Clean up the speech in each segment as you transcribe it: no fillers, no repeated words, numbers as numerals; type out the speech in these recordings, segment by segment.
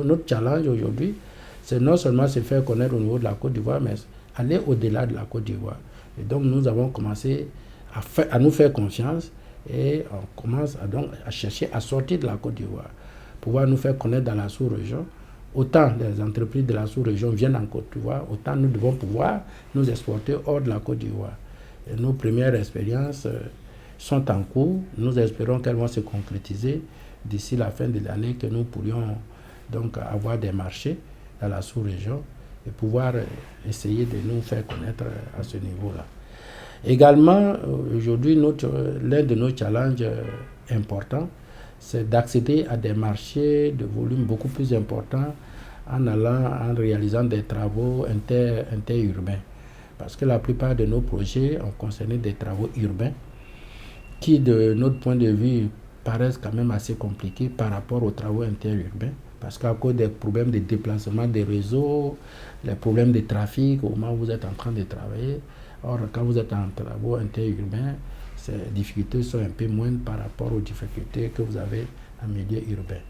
Notre challenge aujourd'hui, c'est non seulement se faire connaître au niveau de la Côte d'Ivoire, mais aller au-delà de la Côte d'Ivoire. Et donc nous avons commencé à nous faire confiance et on commence à chercher à sortir de la Côte d'Ivoire, pouvoir nous faire connaître dans la sous-région. Autant les entreprises de la sous-région viennent en Côte d'Ivoire, autant nous devons pouvoir nous exporter hors de la Côte d'Ivoire. Et nos premières expériences sont en cours. Nous espérons qu'elles vont se concrétiser d'ici la fin de l'année, que nous pourrions donc avoir des marchés dans la sous-région et pouvoir essayer de nous faire connaître à ce niveau-là. Également, aujourd'hui, l'un de nos challenges importants, c'est d'accéder à des marchés de volume beaucoup plus importants en réalisant des travaux interurbains. Parce que la plupart de nos projets ont concerné des travaux urbains qui, de notre point de vue, paraissent quand même assez compliqués par rapport aux travaux interurbains. Parce qu'à cause des problèmes de déplacement des réseaux, les problèmes de trafic au moment où vous êtes en train de travailler, or quand vous êtes en travaux interurbains, ces difficultés sont un peu moindres par rapport aux difficultés que vous avez en milieu urbain.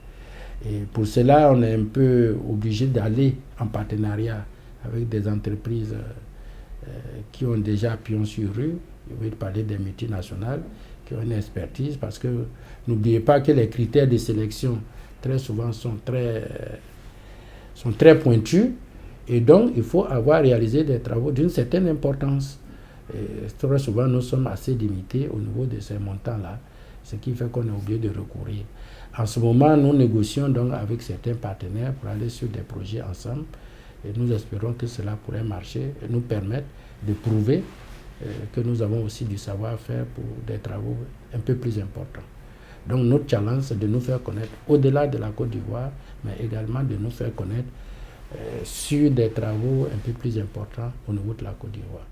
Et pour cela, on est un peu obligé d'aller en partenariat avec des entreprises qui ont déjà pion sur rue. Je vais parler des multinationales qui ont une expertise, parce que n'oubliez pas que les critères de sélection très souvent sont très pointus, et donc il faut avoir réalisé des travaux d'une certaine importance. Et très souvent, nous sommes assez limités au niveau de ces montants-là, ce qui fait qu'on est obligé de recourir. En ce moment, nous négocions donc avec certains partenaires pour aller sur des projets ensemble, et nous espérons que cela pourrait marcher et nous permettre de prouver que nous avons aussi du savoir-faire pour des travaux un peu plus importants. Donc notre challenge, c'est de nous faire connaître au-delà de la Côte d'Ivoire, mais également de nous faire connaître sur des travaux un peu plus importants au niveau de la Côte d'Ivoire.